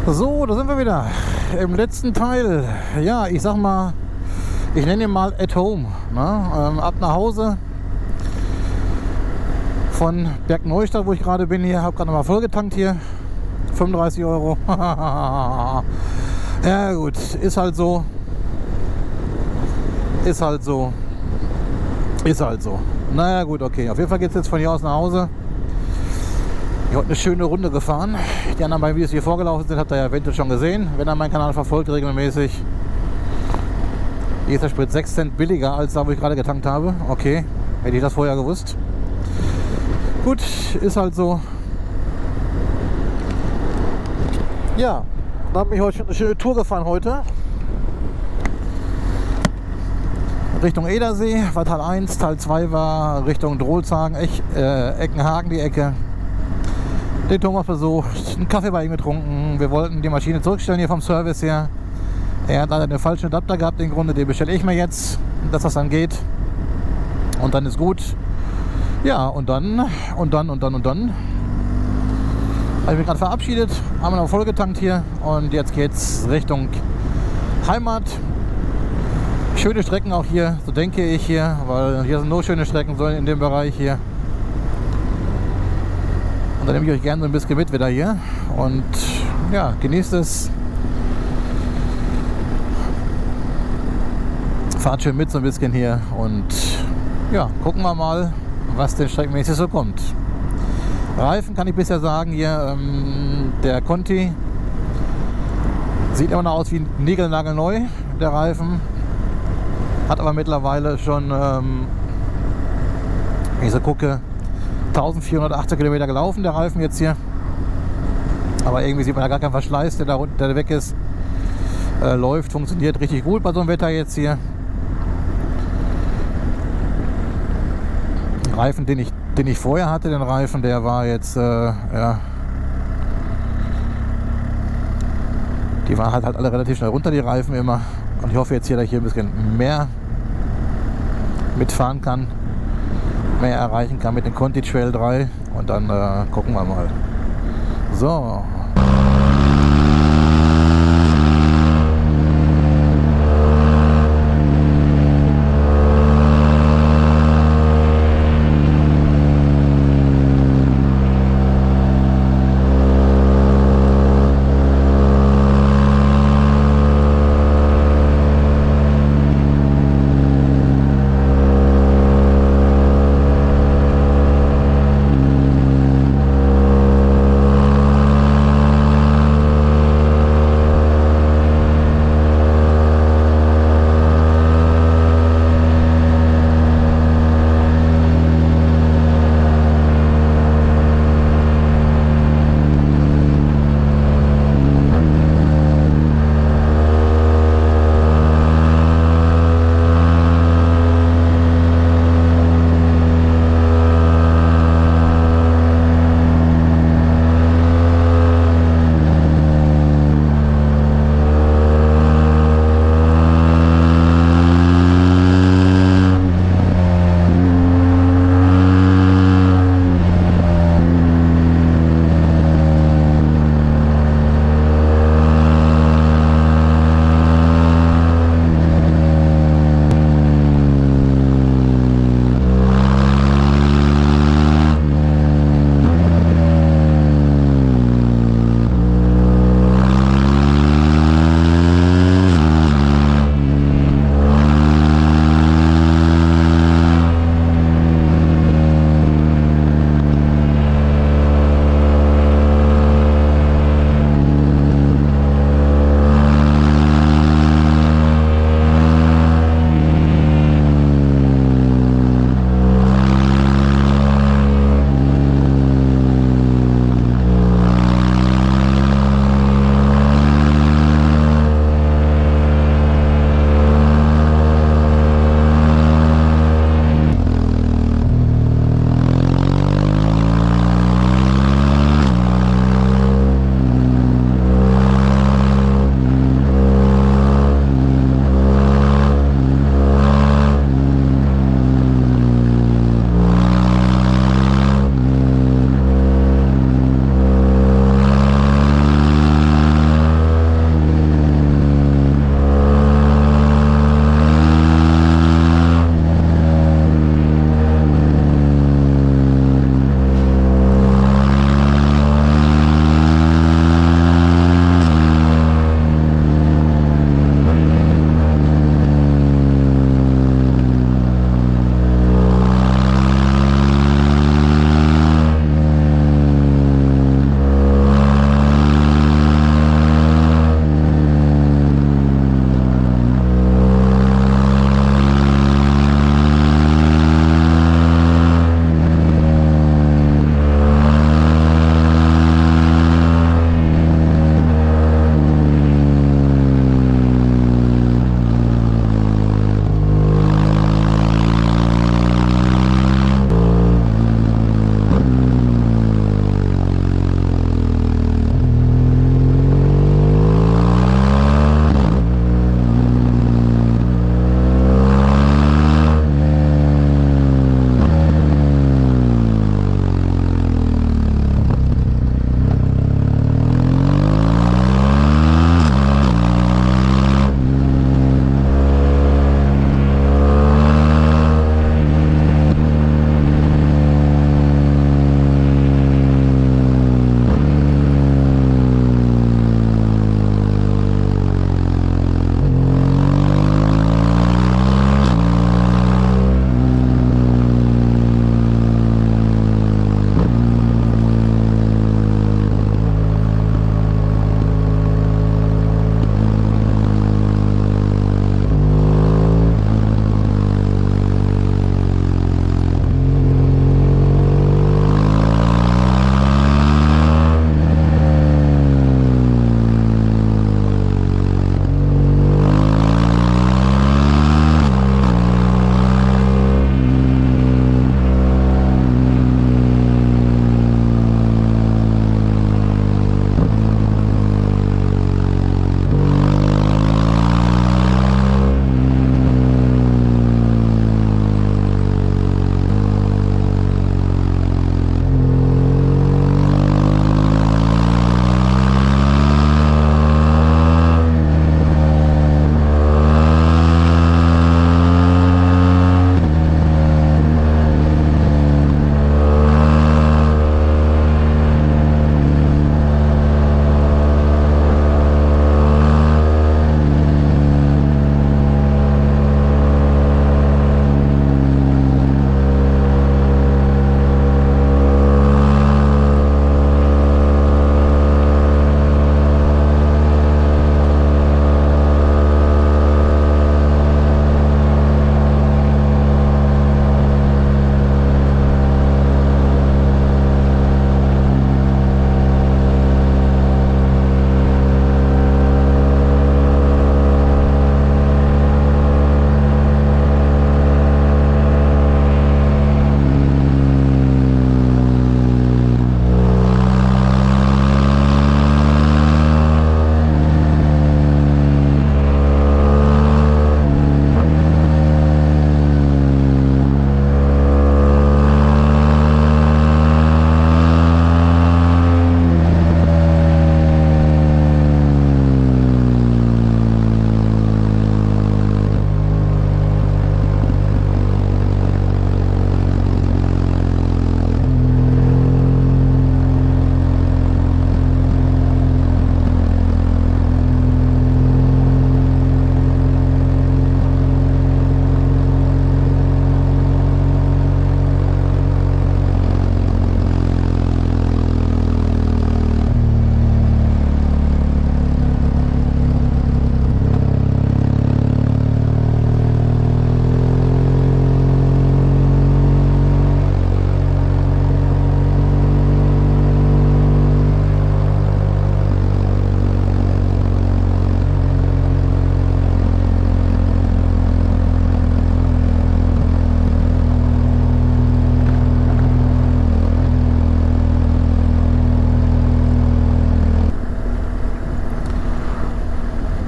So, da sind wir wieder im letzten Teil. Ja, ich sag mal, ich nenne ihn mal at home. Ne? Ab nach Hause von Bergneustadt, wo ich gerade bin hier. Habe gerade nochmal vollgetankt hier. 35 Euro. Ja gut, ist halt so. Ist halt so. Ist halt so. Naja gut, okay. Auf jeden Fall geht es jetzt von hier aus nach Hause. Ich habe eine schöne Runde gefahren. Die anderen beiden Videos, die hier vorgelaufen sind, habt ihr ja eventuell schon gesehen, wenn ihr meinen Kanal verfolgt regelmäßig. Hier ist der Sprit 6 Cent billiger als da, wo ich gerade getankt habe. Okay, hätte ich das vorher gewusst. Gut, ist halt so. Ja, da habe ich heute eine schöne Tour gefahren heute. Richtung Edersee war Teil 1, Teil 2 war Richtung Drolshagen, Eckenhagen die Ecke. Den Thomas besucht, einen Kaffee bei ihm getrunken. Wir wollten die Maschine zurückstellen hier vom Service her. Er hat leider den falschen Adapter gehabt, im Grunde, den bestelle ich mir jetzt, dass das dann geht. Und dann ist gut. Ja, und dann habe ich mich gerade verabschiedet, haben wir noch voll getankt hier und jetzt geht's Richtung Heimat. Schöne Strecken auch hier, so denke ich hier, weil hier sind nur schöne Strecken so in dem Bereich hier. Und dann nehme ich euch gerne so ein bisschen mit wieder hier und ja, genießt es. Fahrt schön mit so ein bisschen hier und ja, gucken wir mal, was denn streckenmäßig so kommt. Reifen kann ich bisher sagen hier, der Conti sieht immer noch aus wie niegelnagelneu, der Reifen. Hat aber mittlerweile schon, wenn ich so gucke, 1480 Kilometer gelaufen, der Reifen jetzt hier. Aber irgendwie sieht man da gar keinen Verschleiß, der weg ist. Läuft, funktioniert richtig gut bei so einem Wetter jetzt hier. Reifen, den ich vorher hatte, den Reifen, der war jetzt, ja, die waren halt alle relativ schnell runter, die Reifen immer. Und ich hoffe jetzt hier, dass ich hier ein bisschen mehr mitfahren kann, mehr erreichen kann mit dem Conti Trail 3 und dann gucken wir mal. So.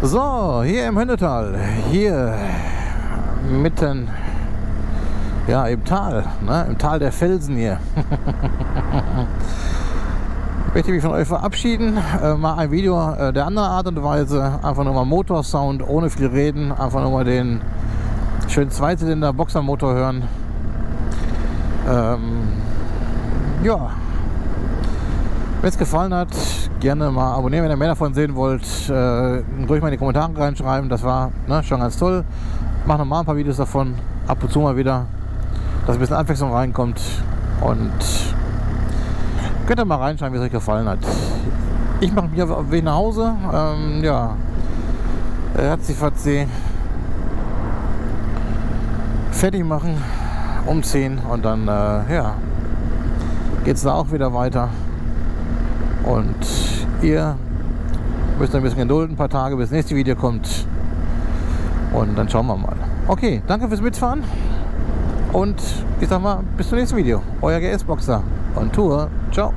So, hier im Hönnetal, hier mitten, ja, im Tal, ne? Im Tal der Felsen hier. Ich möchte mich von euch verabschieden. Mal ein Video der anderen Art und Weise. Einfach nur mal Motorsound, ohne viel reden. Einfach nur mal den schönen Zweizylinder Boxermotor hören. Ja. Wenn es gefallen hat, gerne mal abonnieren, wenn ihr mehr davon sehen wollt. Ruhig mal in die Kommentare reinschreiben. Das war schon ganz toll. Ich mache nochmal ein paar Videos davon. Ab und zu mal wieder. Dass ein bisschen Abwechslung reinkommt. Und könnt ihr mal reinschauen, wie es euch gefallen hat. Ich mache mich auf den Weg nach Hause. Ja. Ratzi-fatzi. Fertig machen. Umziehen. Und dann, ja. Geht es da auch wieder weiter. Und ihr müsst ein bisschen gedulden, ein paar Tage, bis das nächste Video kommt. Und dann schauen wir mal. Okay, danke fürs Mitfahren. Und ich sag mal, bis zum nächsten Video. Euer GS Boxer on Tour. Ciao.